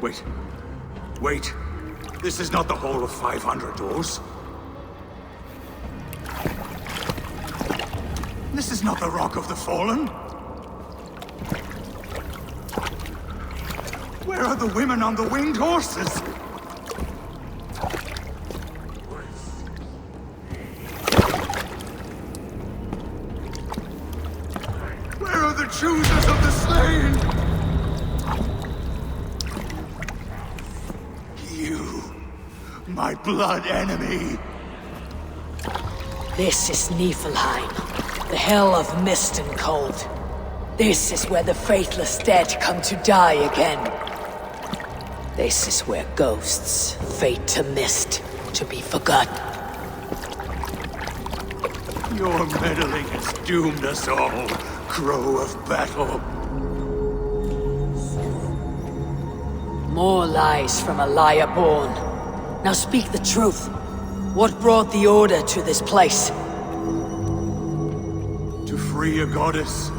Wait. Wait. This is not the Hall of 500 Doors. This is not the Rock of the Fallen. Where are the women on the winged horses? Where are the choosers of the slain? You, my blood enemy. This is Niflheim, the hell of mist and cold. This is where the faithless dead come to die again. This is where ghosts fade to mist, to be forgotten. Your meddling has doomed us all, crow of battle. More lies from a liar born. Now speak the truth. What brought the Order to this place? To free a goddess,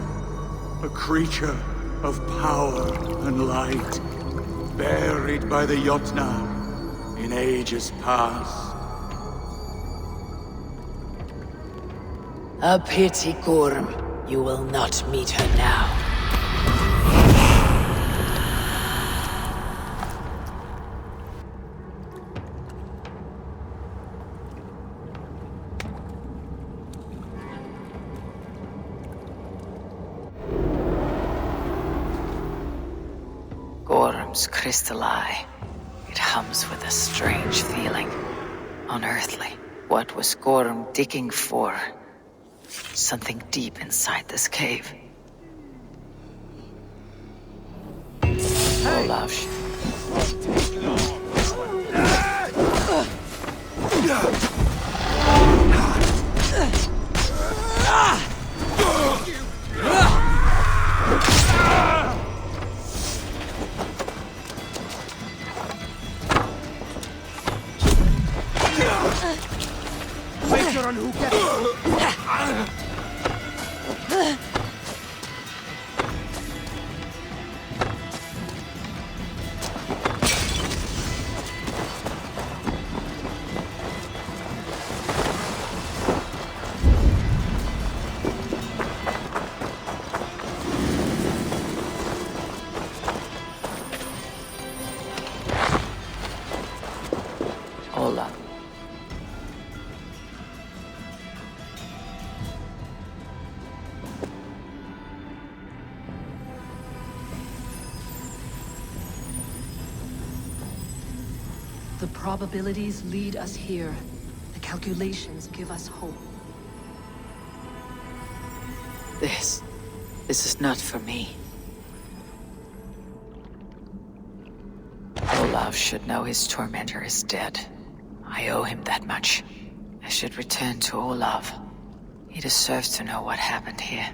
a creature of power and light, buried by the Jotnar in ages past. A pity, Gorm. You will not meet her now. Gorm's crystal eye. It hums with a strange feeling. Unearthly. What was Gorm digging for? Something deep inside this cave. Olaf. Wager on who gets it. Olaf. The probabilities lead us here. The calculations give us hope. This is not for me. Olaf should know his tormentor is dead. I owe him that much. I should return to Olaf. He deserves to know what happened here.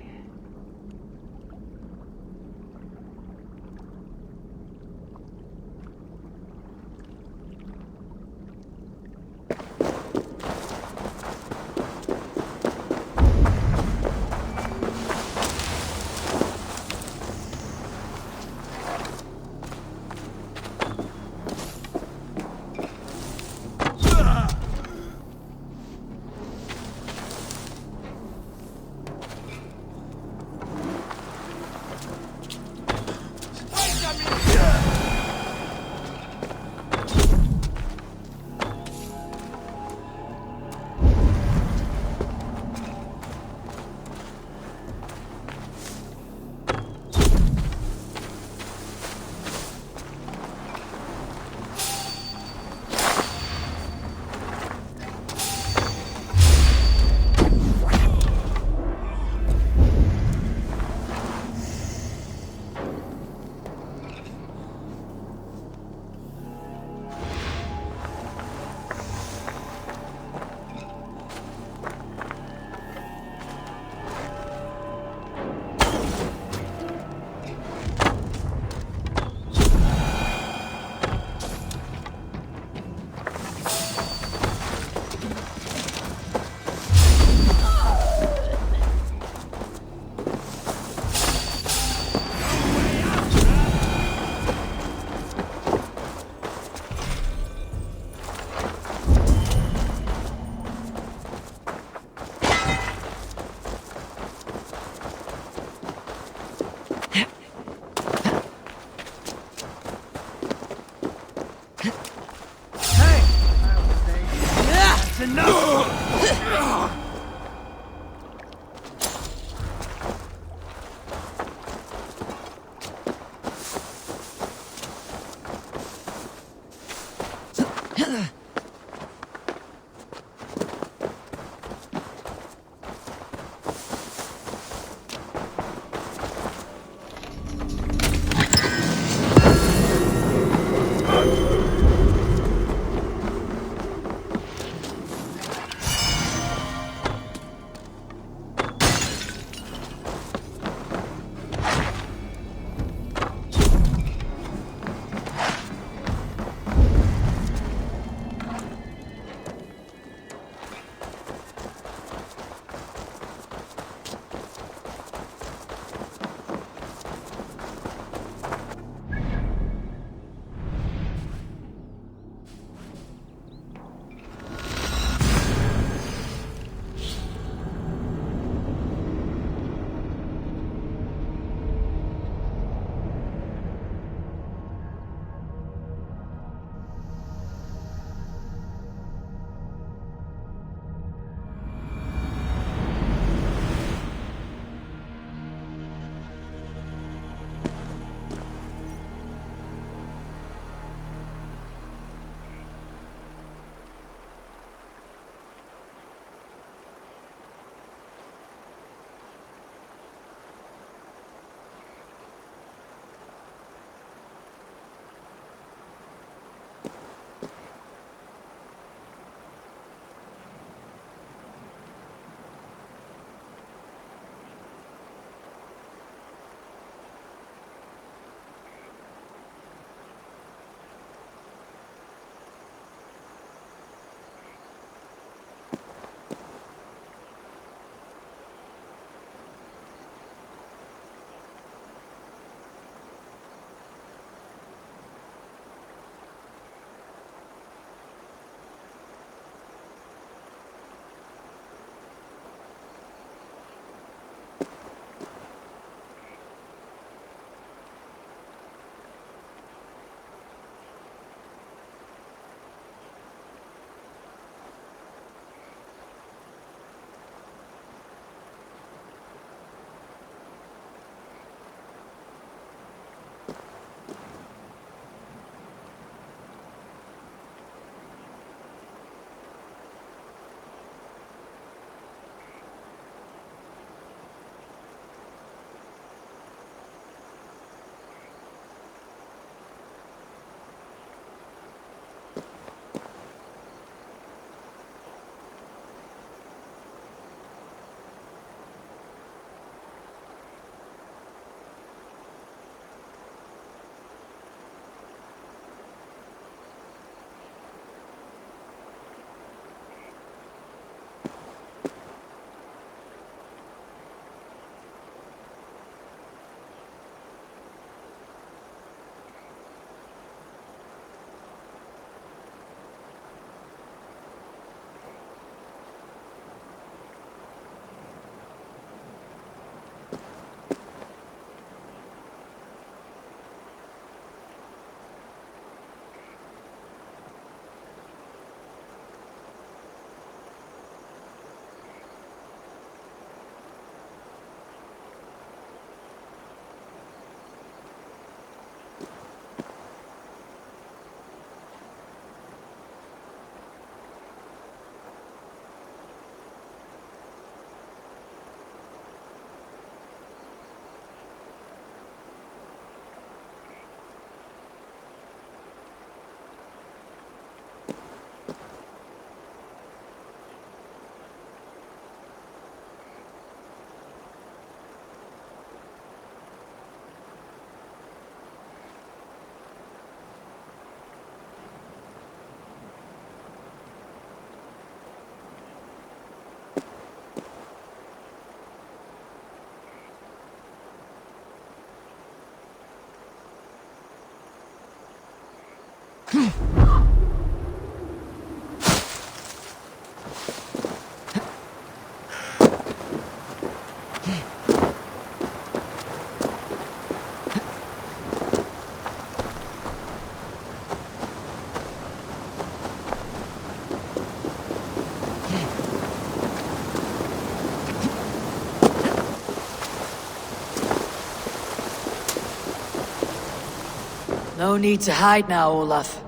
No need to hide now, Olaf.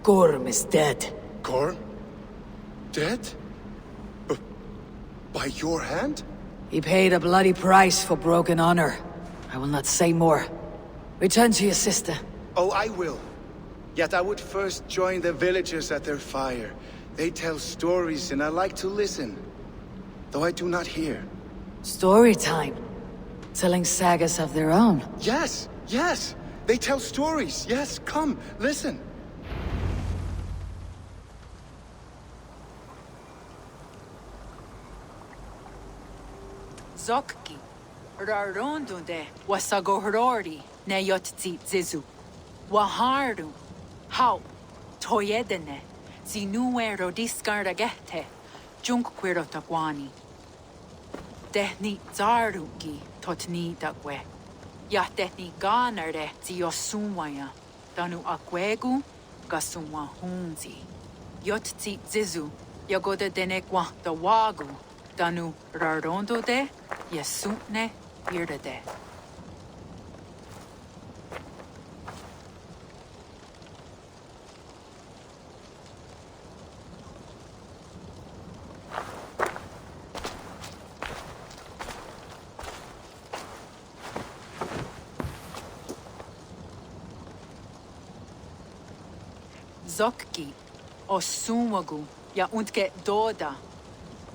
Gorm is dead. Gorm? Dead? By your hand? He paid a bloody price for broken honor. I will not say more. Return to your sister. Oh, I will. Yet I would first join the villagers at their fire. They tell stories and I like to listen. Though I do not hear. Story time. Telling sagas of their own. Yes, yes! They tell stories. Yes, come, listen. Zokki, Rarondunde, Wasagohorori, Neyotzi Zizu, Waharu, How, Toyedene, Zinuero discardagete, Junkquiro Taguani. Dehni Zaruki, Totni Dagwe, Yatehni Ganare, Ziosumwaya, Danu Akwegu, Gasumwa Hunzi, Yotzi Zizu, Yagoda Denekwa, the Wagu, Danu Rarondo de, Yasutne, Birda de. Zokki, Osumagu, ja untke doda,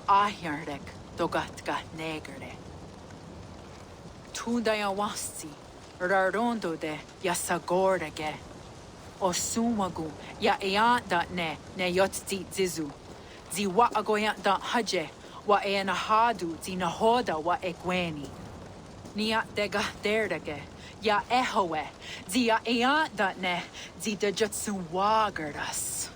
Ahjarek, dogatka negere. Tudaya wasti, Rarondo de, ja sagorege. Osumagu, ja eanda ne yotzi zizu. Zi wa agoya da haje, wa eanahadu, zi nahoda wa egweni. Nia dega derdege. Ja ehoe, zia eanda ne, zi de jutsu wagardas.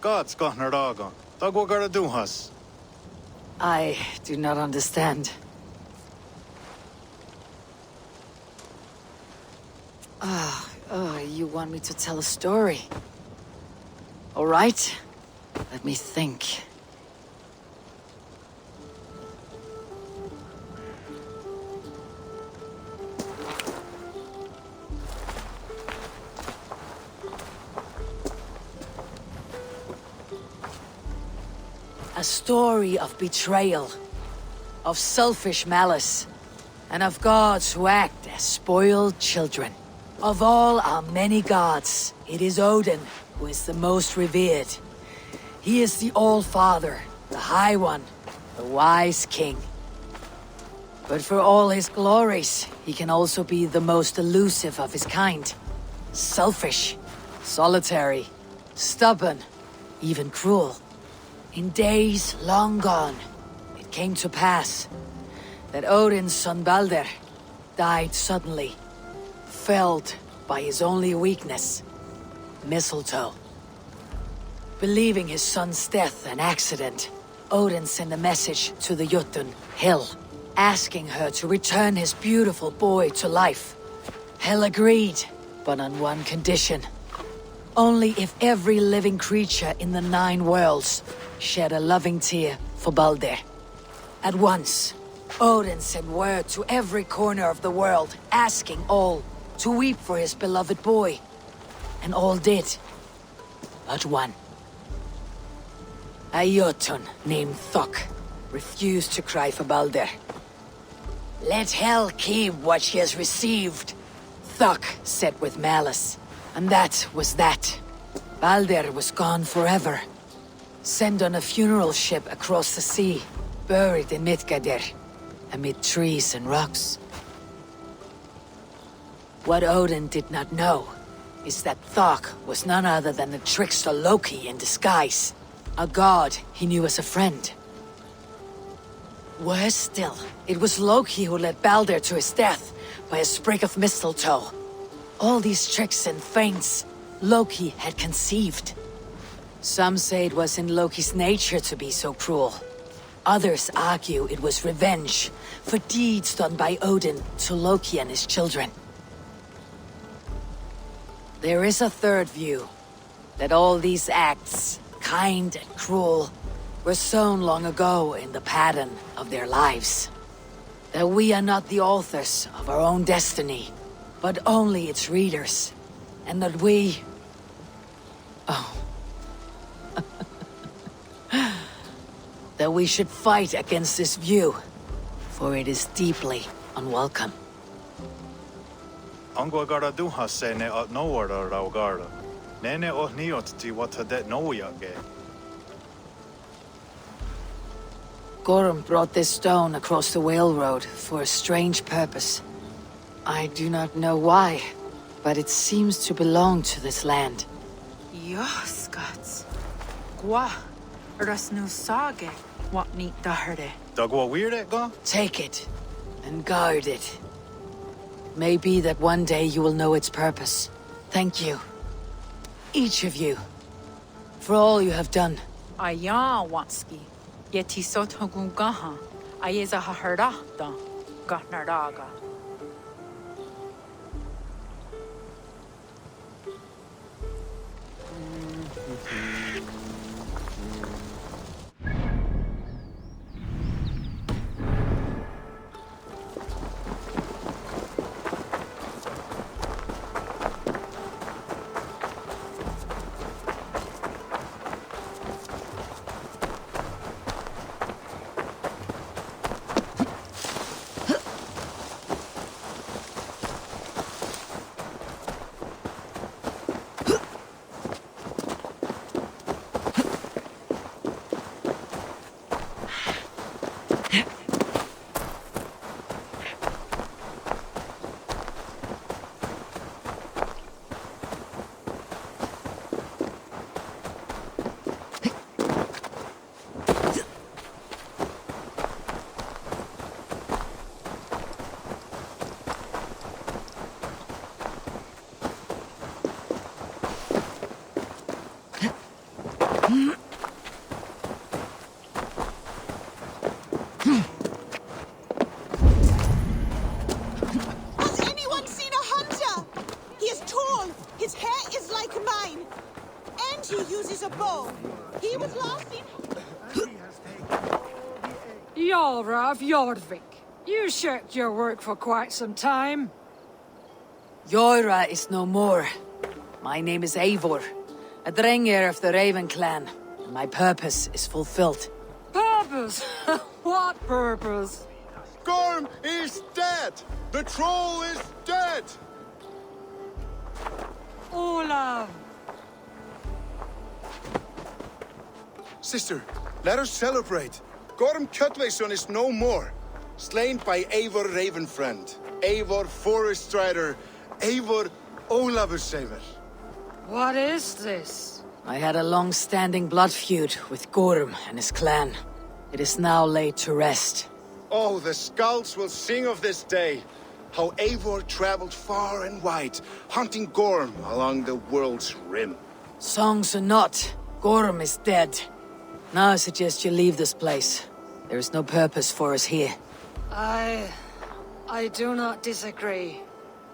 God's got her dog on. Dog what gotta do us? I do not understand. You want me to tell a story? All right. Let me think. A story of betrayal, of selfish malice, and of gods who act as spoiled children. Of all our many gods, it is Odin who is the most revered. He is the All-Father, the High One, the Wise King. But for all his glories, he can also be the most elusive of his kind. Selfish, solitary, stubborn, even cruel. In days long gone, it came to pass that Odin's son Balder died suddenly, felled by his only weakness, mistletoe. Believing his son's death an accident, Odin sent a message to the Jotun, Hel, asking her to return his beautiful boy to life. Hel agreed, but on one condition. Only if every living creature in the 9 worlds shed a loving tear for Balder. At once, Odin sent word to every corner of the world, asking all to weep for his beloved boy. And all did, but one. A Jotun named Thok refused to cry for Balder. Let Hel keep what she has received, Thok said with malice. And that was that. Balder was gone forever. Sent on a funeral ship across the sea, buried in Midgardr, amid trees and rocks. What Odin did not know is that Thok was none other than the trickster Loki in disguise. A god he knew as a friend. Worse still, it was Loki who led Balder to his death by a sprig of mistletoe. All these tricks and feints Loki had conceived. Some say it was in Loki's nature to be so cruel. Others argue it was revenge for deeds done by Odin to Loki and his children. There is a third view, that all these acts, kind and cruel, were sown long ago in the pattern of their lives. That we are not the authors of our own destiny, but only its readers. And that we... Oh. That we should fight against this view, for it is deeply unwelcome. Angwa gara duha se ne at nowhere rau gara. Nene oh niot ti what det no yage. Gorm brought this stone across the whale road for a strange purpose. I do not know why, but it seems to belong to this land. Yoskats. Gwa. Ras nu sage. What neat daherde. Dagwa weird it go? Take it, and guard it. May be that one day you will know its purpose. Thank you. Each of you. For all you have done. Aya wanski. Yeti sot hagungaha. Ayeza haherda da. Gatnardaga. Jarra of Jordvik. You shirked your work for quite some time. Jorah is no more. My name is Eivor, a Drengir of the Raven clan. And my purpose is fulfilled. Purpose? What purpose? Gorm is dead! The troll is dead! Olav! Sister, let us celebrate. Gorm Kjötveson is no more. Slain by Eivor Ravenfriend, Eivor Forest Strider, Eivor Ólafursaver. What is this? I had a long-standing blood feud with Gorm and his clan. It is now laid to rest. Oh, the skulls will sing of this day. How Eivor traveled far and wide, hunting Gorm along the world's rim. Songs or not, Gorm is dead. Now I suggest you leave this place. There is no purpose for us here. I do not disagree.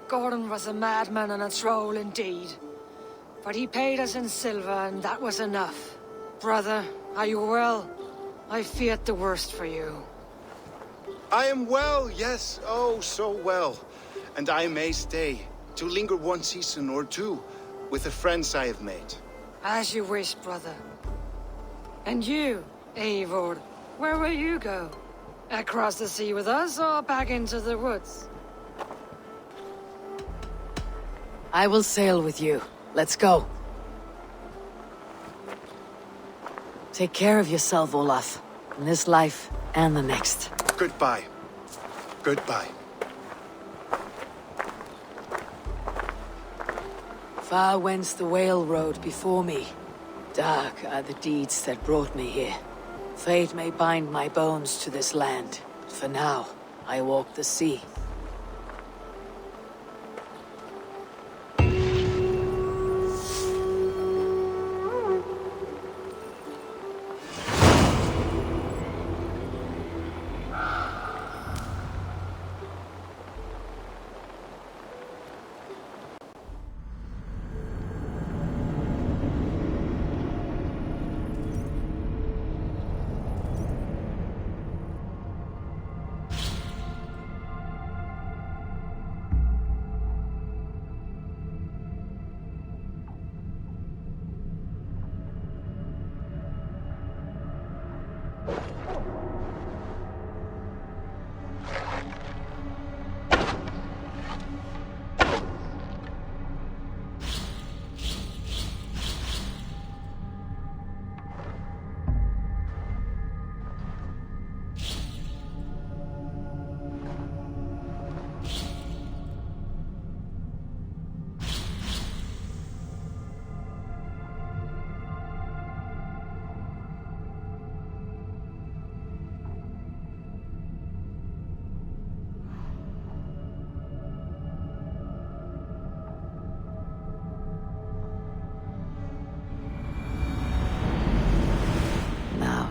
Gordon was a madman and a troll indeed. But he paid us in silver, and that was enough. Brother, are you well? I feared the worst for you. I am well, yes, oh, so well. And I may stay, to linger one season or two, with the friends I have made. As you wish, brother. And you, Eivor, where will you go? Across the sea with us, or back into the woods? I will sail with you. Let's go. Take care of yourself, Olaf. In this life and the next. Goodbye. Goodbye. Far wends the whale road before me. Dark are the deeds that brought me here. Fate may bind my bones to this land. For now, I walk the sea.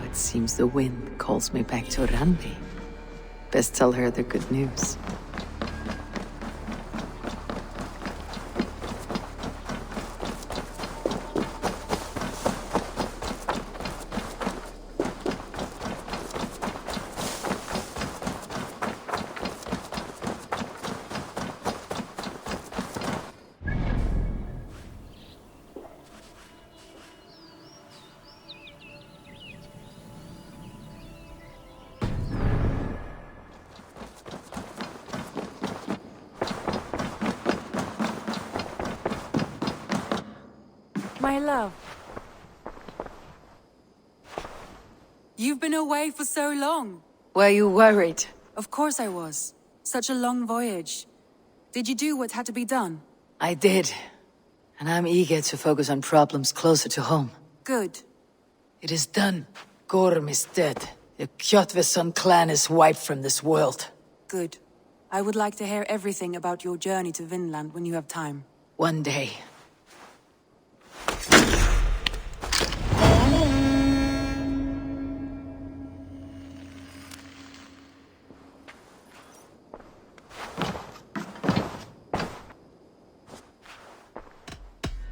It seems the wind calls me back to Randi. Best tell her the good news. My love. You've been away for so long. Were you worried? Of course I was. Such a long voyage. Did you do what had to be done? I did. And I'm eager to focus on problems closer to home. Good. It is done. Gorm is dead. The Kjotveson clan is wiped from this world. Good. I would like to hear everything about your journey to Vinland when you have time. One day.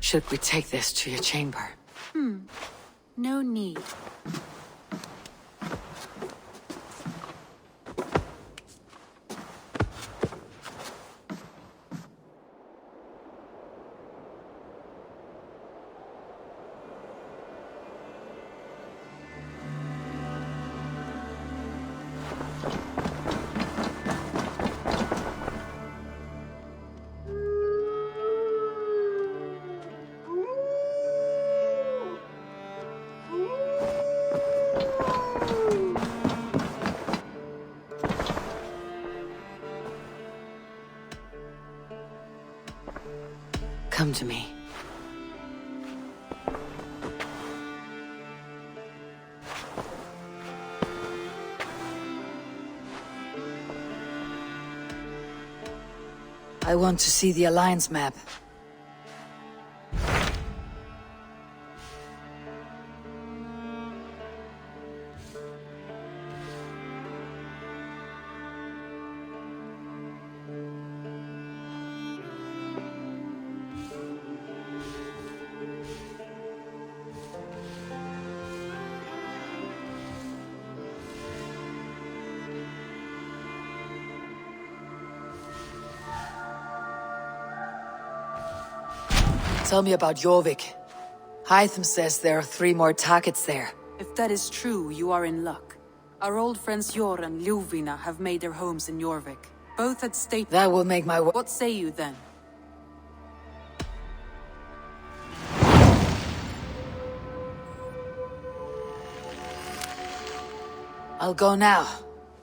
Should we take this to your chamber? No need. Come to me. I want to see the Alliance map. Tell me about Jorvik. Hytham says there are 3 more targets there. If that is true, you are in luck. Our old friends Jor and Ljuvina have made their homes in Jorvik. Both had state— That will make my What say you then? I'll go now.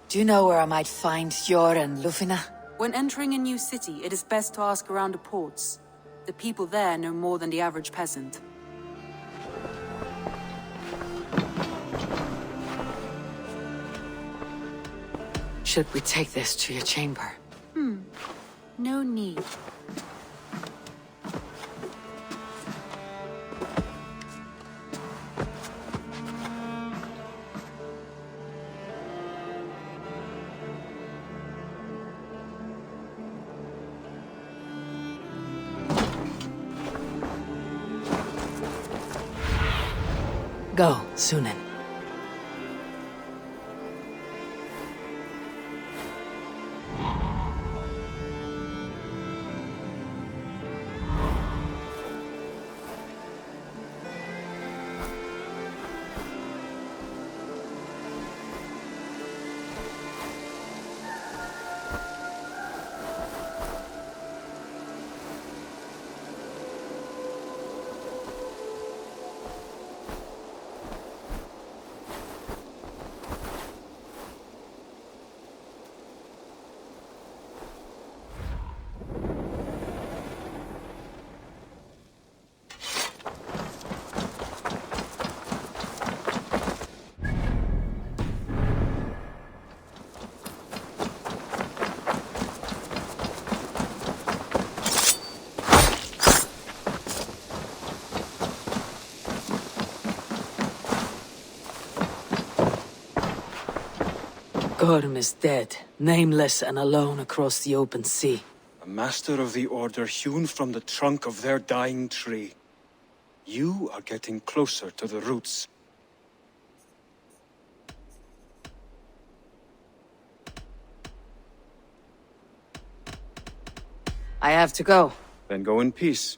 Do you know where I might find Jor and Ljuvina? When entering a new city, it is best to ask around the ports. The people there know more than the average peasant. Should we take this to your chamber? No need. Go, Sunan. Gorm is dead, nameless and alone across the open sea. A master of the Order hewn from the trunk of their dying tree. You are getting closer to the roots. I have to go. Then go in peace.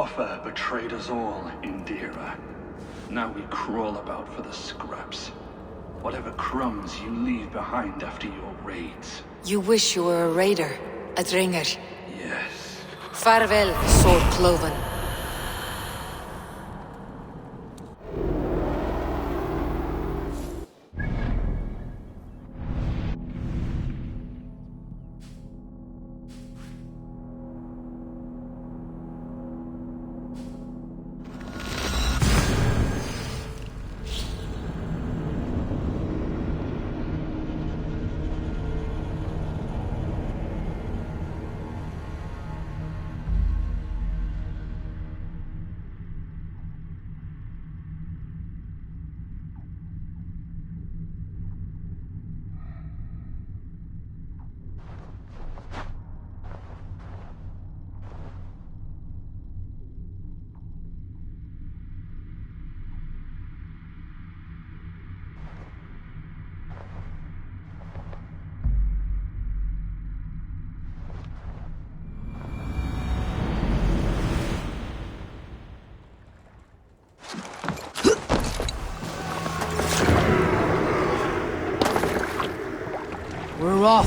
Offa betrayed us all, Indira. Now we crawl about for the scraps. Whatever crumbs you leave behind after your raids. You wish you were a raider, a dringer. Yes. Farewell, sword cloven. We're off.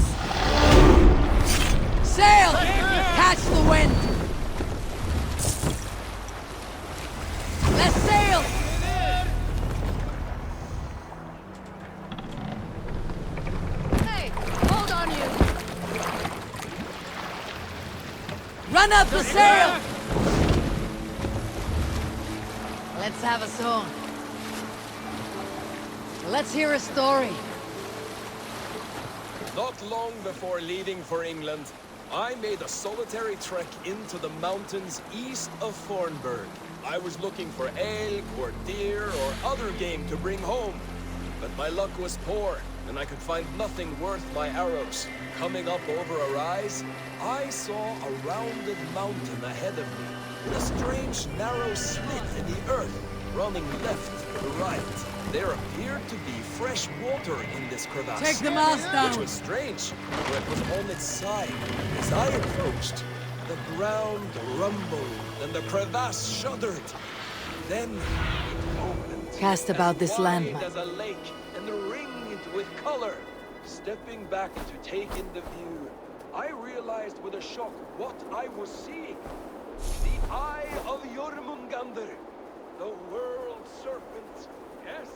Sail! Catch the wind! Let's sail! Hey, hold on you! Run up the sail! Let's have a song. Let's hear a story. Not long before leaving for England, I made a solitary trek into the mountains east of Thornburg. I was looking for elk or deer or other game to bring home, but my luck was poor, and I could find nothing worth my arrows. Coming up over a rise, I saw a rounded mountain ahead of me, with a strange narrow slit in the earth, running left to right. There appeared to be fresh water in this crevasse. Take the mast down! Which was strange, for it was on its side. As I approached, the ground rumbled and the crevasse shuddered. Then it opened. Cast about this land, wide man. as a lake and ringed with color. Stepping back to take in the view, I realized with a shock what I was seeing. The Eye of Jormungandr, the world serpent. Yes.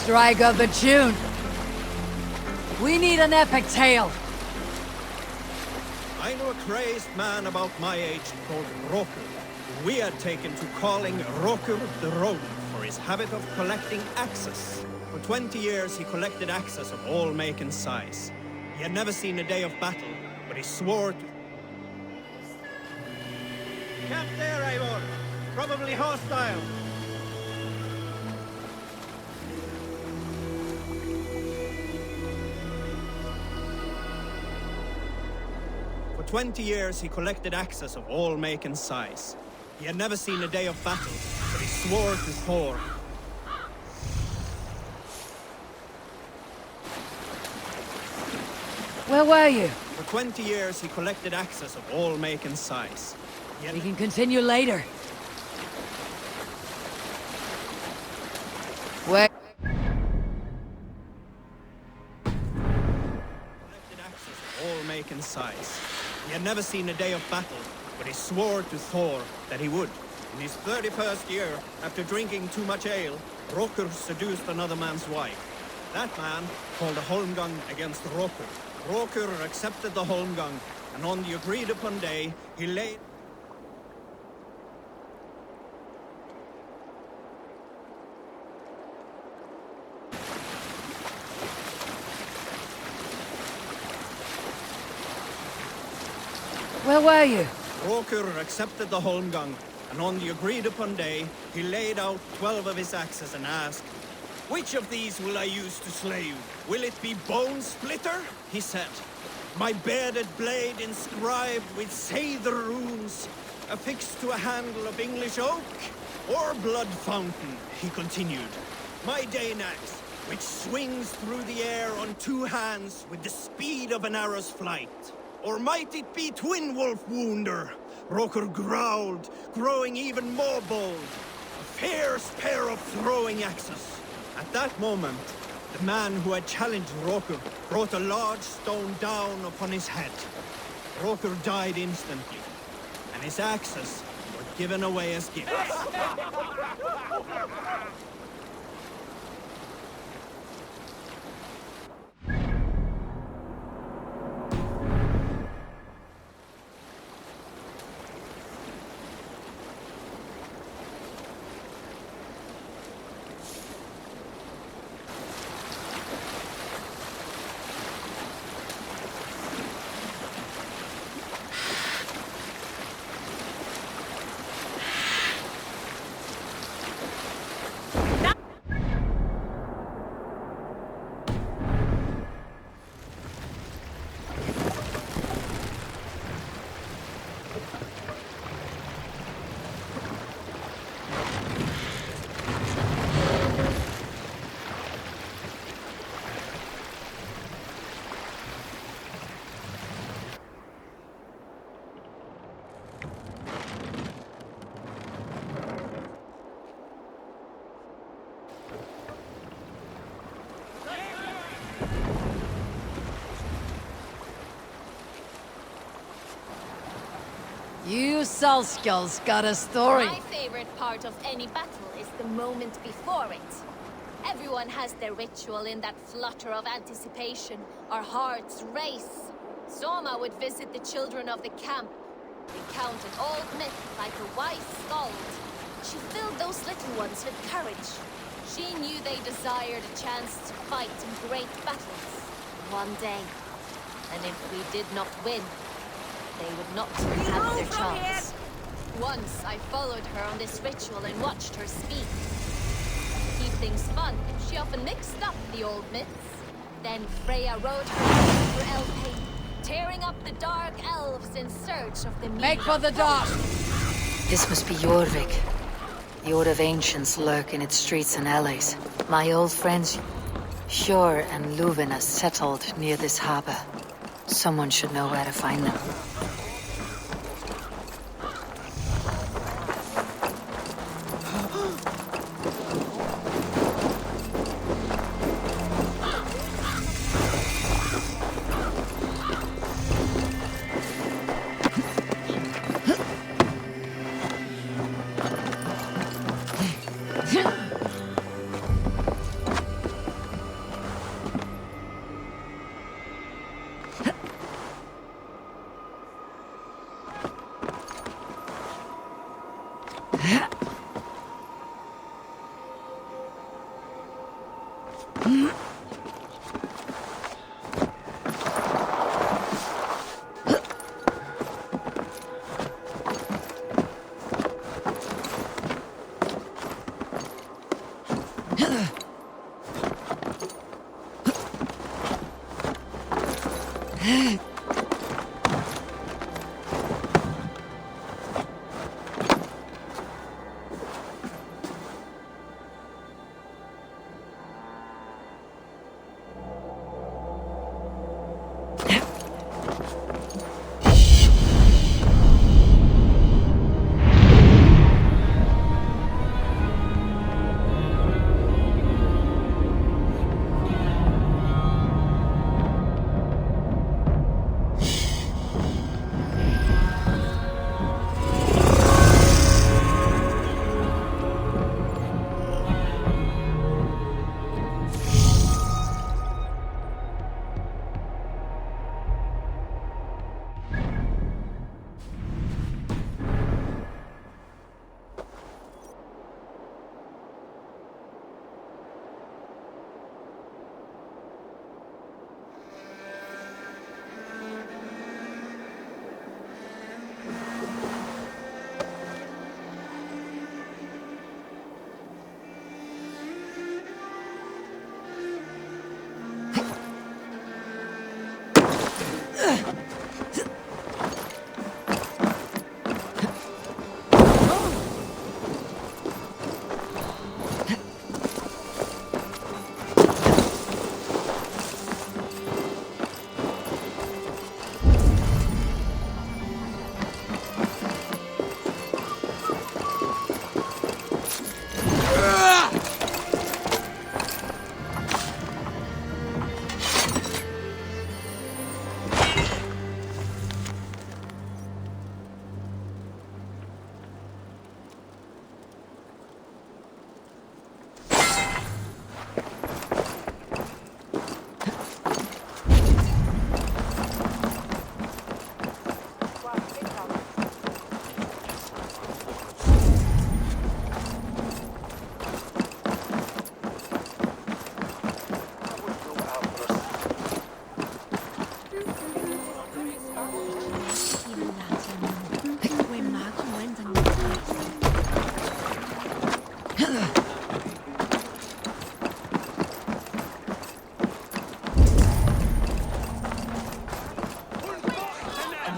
Strike up a tune. We need an epic tale. I know a crazed man about my age called Roku. We had taken to calling Roku the Rodent for his habit of collecting axes. For 20 years he collected axes of all make and size. He had never seen a day of battle, but he swore to... Camp there, Eivor! Probably hostile! For 20 years he collected axes of all make and size. He had never seen a day of battle, but he swore to Thor. Where were you? For 20 years he collected axes of all make and size. We can continue later. Where? Collected axes of all make and size. He had never seen a day of battle, but he swore to Thor that he would. In his 31st year, after drinking too much ale, Rokur seduced another man's wife. That man called a holmgang against Rokur. Rokur accepted the holmgang, and on the agreed-upon day, he laid... Where were you? Rokur accepted the holmgang, and on the agreed-upon day, he laid out 12 of his axes and asked, "Which of these will I use to slay you? Will it be Bone Splitter?" he said. "My bearded blade inscribed with Seidr runes, affixed to a handle of English oak? Or Blood Fountain?" he continued. "My Dane axe, which swings through the air on 2 hands with the speed of an arrow's flight? Or might it be Twin Wolf Wounder?" Rokur growled, growing even more bold. A fierce pair of throwing axes. At that moment, the man who had challenged Rokur brought a large stone down upon his head. Rokur died instantly, and his axes were given away as gifts. You Salskulls got a story. My favorite part of any battle is the moment before it. Everyone has their ritual in that flutter of anticipation. Our hearts race. Soma would visit the children of the camp, recount an old myth like a wise skald. She filled those little ones with courage. She knew they desired a chance to fight in great battles one day. And if we did not win, they would not have their chance. Once I followed her on this ritual and watched her speak. To keep things fun, she often mixed up the old myths. Then Freya rode her through Elfheim, tearing up the dark elves in search of the meaning. Make for the dark! This must be Jorvik. The Order of Ancients lurk in its streets and alleys. My old friends, Sjor and Luvin, are settled near this harbor. Someone should know where to find them.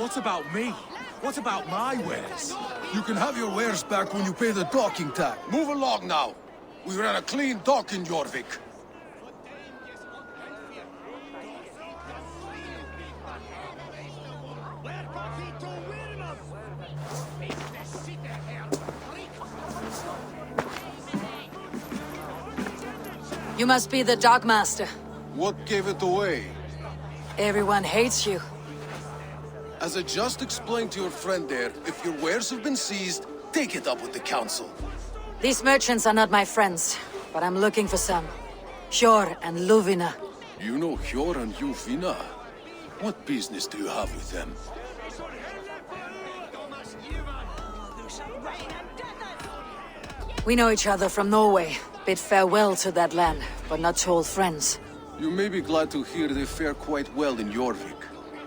What about me? What about my wares? You can have your wares back when you pay the docking tax. Move along now. We ran a clean dock in Jorvik. You must be the Dogmaster. What gave it away? Everyone hates you. As I just explained to your friend there, if your wares have been seized, take it up with the council. These merchants are not my friends, but I'm looking for some. Hjor and Luvina. You know Hjor and Luvina? What business do you have with them? We know each other from Norway. Bid farewell to that land, but not to old friends. You may be glad to hear they fare quite well in Jorvik.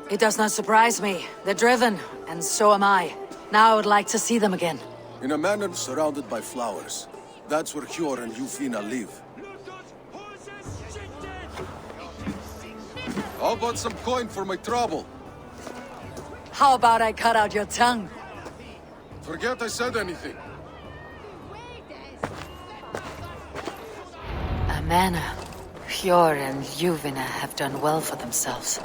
It does not surprise me. They're driven, and so am I. Now I would like to see them again. In a manor surrounded by flowers. That's where Hjor and Luvina live. How about some coin for my trouble? How about I cut out your tongue? Forget I said anything. A manor. Hjor and Luvina have done well for themselves.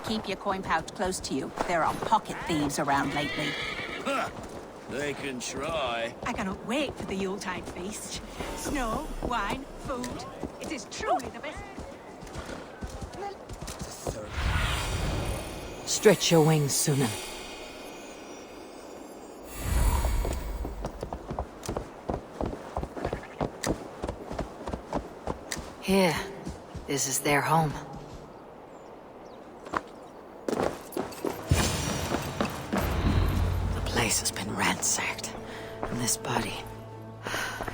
Keep your coin pouch close to you. There are pocket thieves around lately. Ha! They can try. I cannot wait for the Yuletide feast. Snow, wine, food. It is truly the best. Stretch your wings, Sunan. Here. This is their home. The place has been ransacked. And this body...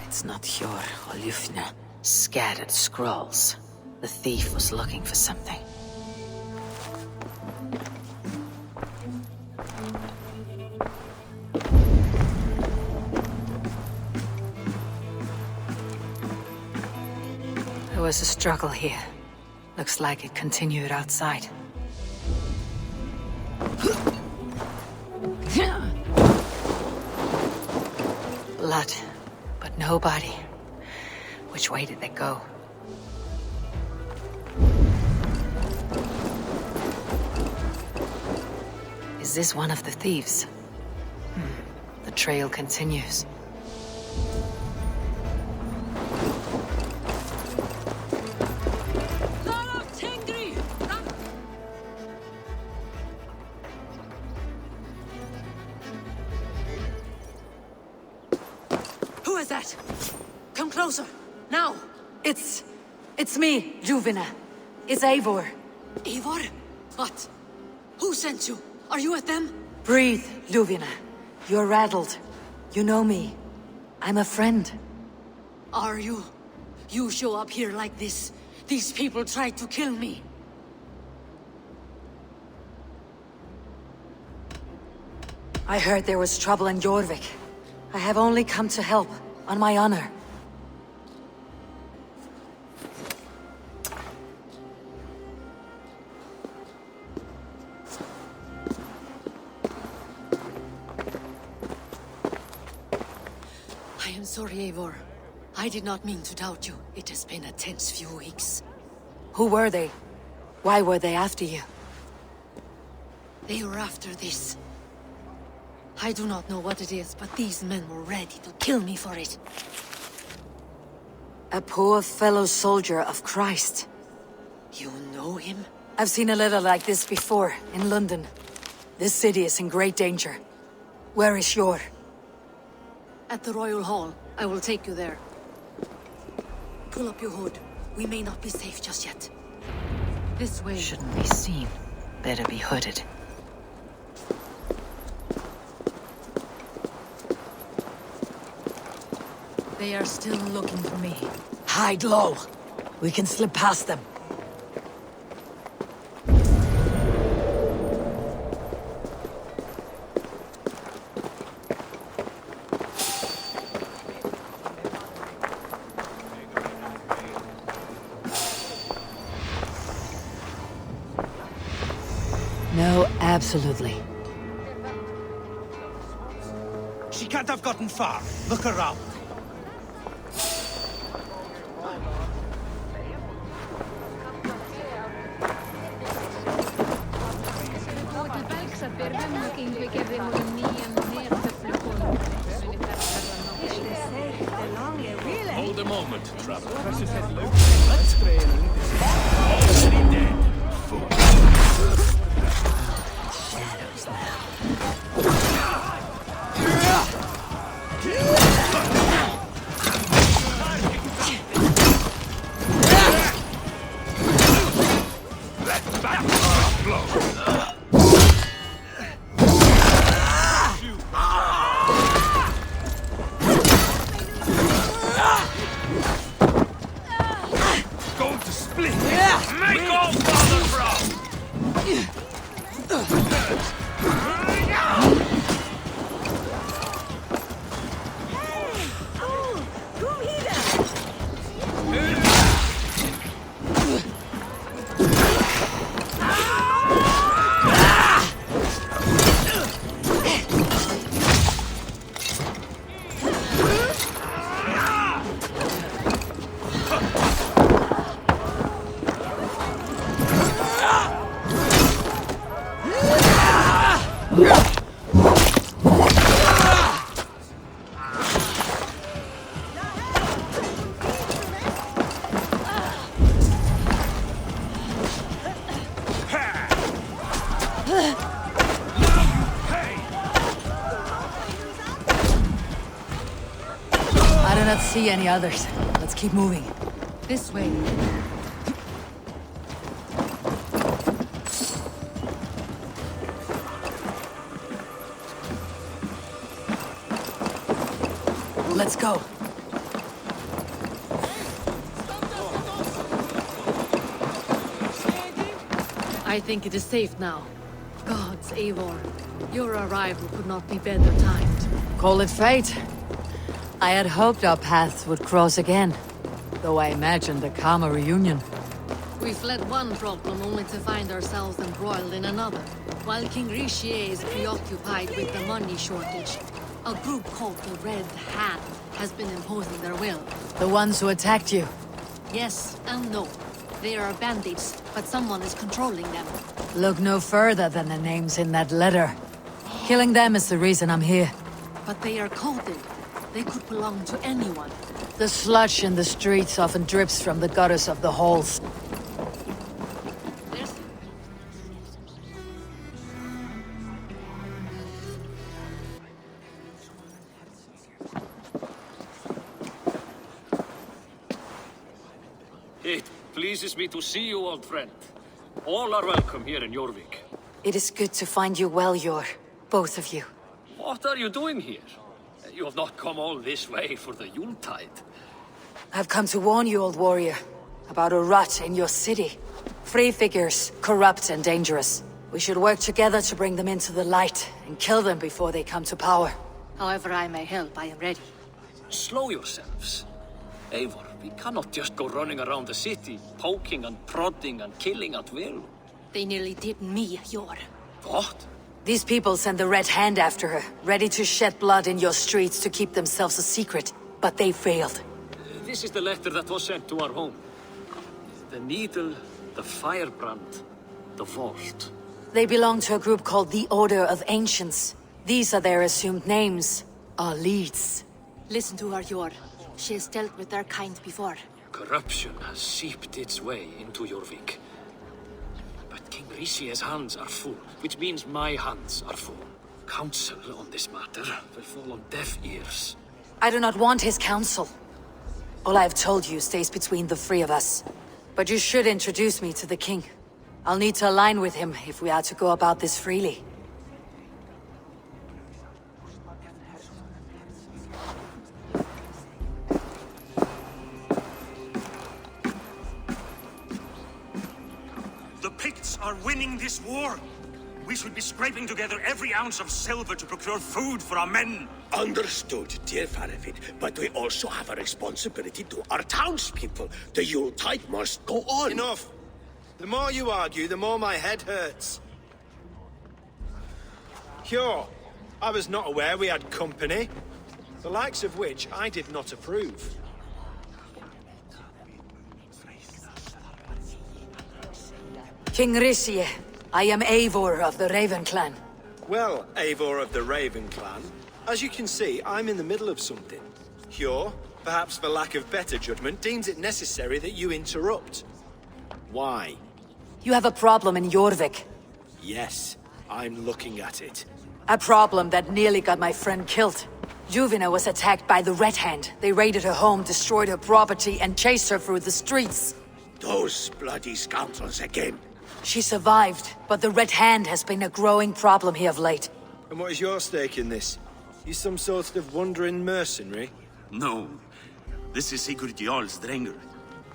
It's not Hjor or Lufna. Scattered scrolls. The thief was looking for something. There was a struggle here. Looks like it continued outside. Blood, but no body. Which way did they go? Is this one of the thieves? The trail continues. Who is that? Come closer, now! It's me, Luvina. It's Eivor. Eivor? What? Who sent you? Are you with them? Breathe, Luvina. You're rattled. You know me. I'm a friend. Are you? You show up here like this. These people tried to kill me. I heard there was trouble in Jorvik. I have only come to help, on my honor. I am sorry, Eivor. I did not mean to doubt you. It has been a tense few weeks. Who were they? Why were they after you? They were after this. I do not know what it is, but these men were ready to kill me for it. A poor fellow soldier of Christ. You know him? I've seen a letter like this before, in London. This city is in great danger. Where is Hjor? At the Royal Hall. I will take you there. Pull up your hood. We may not be safe just yet. This way. Shouldn't be seen. Better be hooded. They are still looking for me. Hide low. We can slip past them. No, absolutely. She can't have gotten far. Look around. Hold a moment, traveler. Already dead. Shadows now. Going to split. Make all father proud. I do not see any others. Let's keep moving. This way. Let's go. I think it is safe now. Gods, Eivor. Your arrival could not be better timed. Call it fate. I had hoped our paths would cross again, though I imagined a calmer reunion. We fled one problem only to find ourselves embroiled in another. While King Richier is preoccupied with the money shortage, a group called the Red Hand has been imposing their will. The ones who attacked you. Yes and no. They are bandits, but someone is controlling them. Look no further than the names in that letter. Killing them is the reason I'm here. But they are coded. They could belong to anyone. The sludge in the streets often drips from the gutters of the halls. It pleases me to see you, old friend. All are welcome here in Jorvik. It is good to find you well, Yor. Both of you. What are you doing here? You have not come all this way for the Yuletide. I've come to warn you, old warrior, about a rot in your city. Free figures, corrupt and dangerous. We should work together to bring them into the light and kill them before they come to power. However I may help, I am ready. Slow yourselves. Eivor, we cannot just go running around the city, poking and prodding and killing at will. They nearly did me, Yor. What? These people sent the Red Hand after her, ready to shed blood in your streets to keep themselves a secret. But they failed. This is the letter that was sent to our home. The needle, the firebrand, the vault. They belong to a group called the Order of Ancients. These are their assumed names. Our leads. Listen to her, Yor. She has dealt with their kind before. Corruption has seeped its way into Jorvik. But King Richier's hands are full, which means my hands are full. Counsel on this matter will fall on deaf ears. I do not want his counsel. All I have told you stays between the three of us. But you should introduce me to the king. I'll need to align with him if we are to go about this freely. The Picts are winning this war. We should be scraping together every ounce of silver to procure food for our men. Understood, dear Farafit, but we also have a responsibility to our townspeople. The Yuletide must go on. Enough! The more you argue, the more my head hurts. Cure. I was not aware we had company, the likes of which I did not approve. King Risie, I am Eivor of the Raven Clan. Well, Eivor of the Raven Clan, as you can see, I'm in the middle of something. Cure, perhaps for lack of better judgment, deems it necessary that you interrupt. Why? You have a problem in Jorvik. Yes, I'm looking at it. A problem that nearly got my friend killed. Juvina was attacked by the Red Hand. They raided her home, destroyed her property, and chased her through the streets. Those bloody scoundrels again. She survived, but the Red Hand has been a growing problem here of late. And what is your stake in this? You some sort of wandering mercenary? No. This is Sigurd Jarl's Drenger.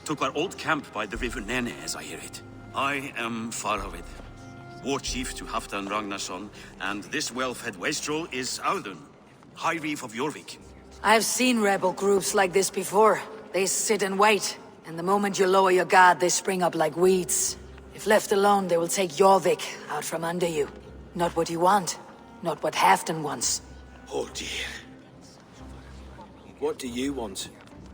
Took our old camp by the river Nene, as I hear it. I am Faravid, war chief to Halfdan Ragnarsson, and this well-fed wastrel is Audun, High Reef of Jorvik. I've seen rebel groups like this before. They sit and wait, and the moment you lower your guard, they spring up like weeds. If left alone, they will take Jorvik out from under you. Not what you want, not what Halfdan wants. Oh dear. What do you want?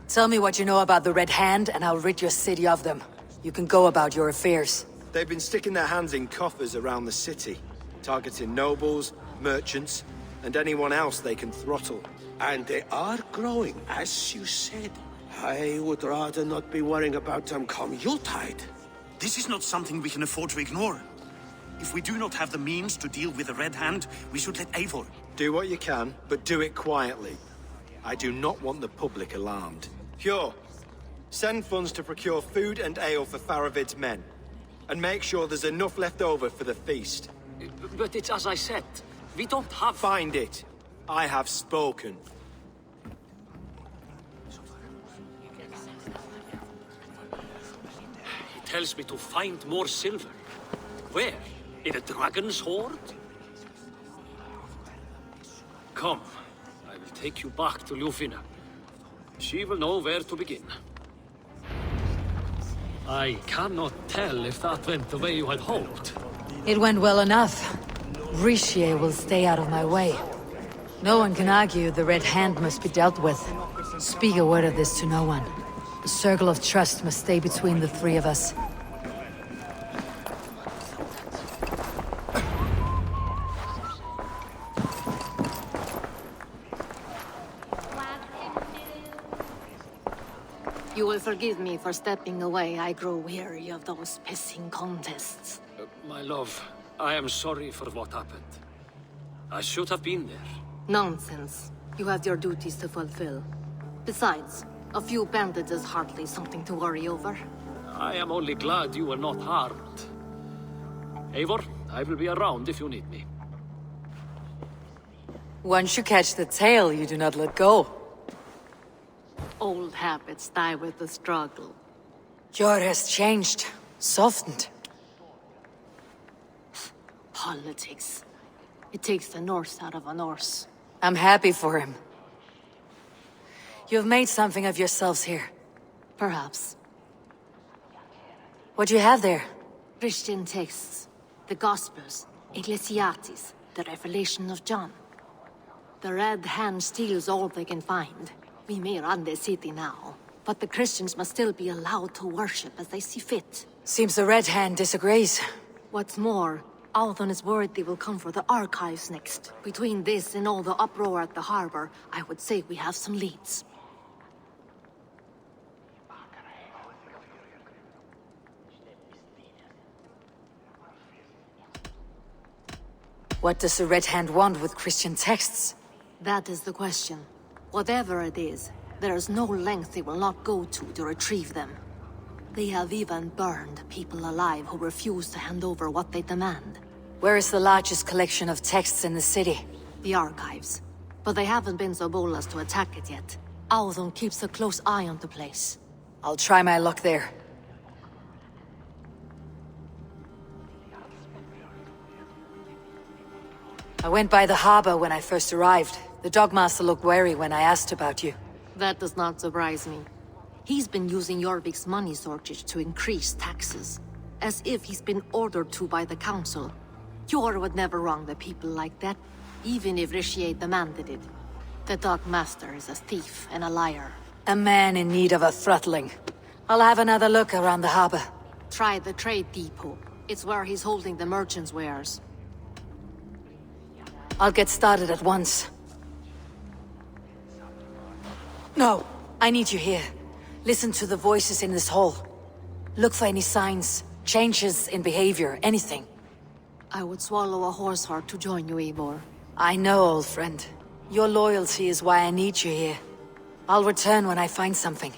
Tell me what you know about the Red Hand, and I'll rid your city of them. You can go about your affairs. They've been sticking their hands in coffers around the city, targeting nobles, merchants, and anyone else they can throttle. And they are growing, as you said. I would rather not be worrying about them come Yuletide. This is not something we can afford to ignore. If we do not have the means to deal with the Red Hand, we should let Eivor. Do what you can, but do it quietly. I do not want the public alarmed. Cure. Send funds to procure food and ale for Faravid's men. And make sure there's enough left over for the feast. But it's as I said. We don't have... Find it. I have spoken. He tells me to find more silver. Where? In a dragon's hoard? Come. I will take you back to Ljufina. She will know where to begin. I cannot tell if that went the way you had hoped. It went well enough. Risie will stay out of my way. No one can argue the Red Hand must be dealt with. Speak a word of this to no one. The circle of trust must stay between the three of us. You will forgive me for stepping away. I grow weary of those pissing contests. My love, I am sorry for what happened. I should have been there. Nonsense. You have your duties to fulfill. Besides, a few bandits is hardly something to worry over. I am only glad you were not harmed. Eivor, I will be around if you need me. Once you catch the tail, you do not let go. Old habits die with the struggle. Jor has changed, softened. Politics. It takes the Norse out of a Norse. I'm happy for him. You've made something of yourselves here. Perhaps. What do you have there? Christian texts. The Gospels. Ecclesiastes. The Revelation of John. The Red Hand steals all they can find. We may run the city now, but the Christians must still be allowed to worship as they see fit. Seems the Red Hand disagrees. What's more, Althon is worried they will come for the archives next. Between this and all the uproar at the harbor, I would say we have some leads. What does the Red Hand want with Christian texts? That is the question. Whatever it is, there is no length they will not go to retrieve them. They have even burned people alive who refuse to hand over what they demand. Where is the largest collection of texts in the city? The archives. But they haven't been so bold as to attack it yet. Althon keeps a close eye on the place. I'll try my luck there. I went by the harbor when I first arrived. The Dogmaster looked wary when I asked about you. That does not surprise me. He's been using Jorvik's money shortage to increase taxes. As if he's been ordered to by the council. Yor would never wrong the people like that, even if Rishi demanded it. The Dark Master is a thief and a liar. A man in need of a throttling. I'll have another look around the harbor. Try the trade depot. It's where he's holding the merchants' wares. I'll get started at once. No, I need you here. Listen to the voices in this hall. Look for any signs, changes in behavior, anything. I would swallow a horse heart to join you, Eivor. I know, old friend. Your loyalty is why I need you here. I'll return when I find something.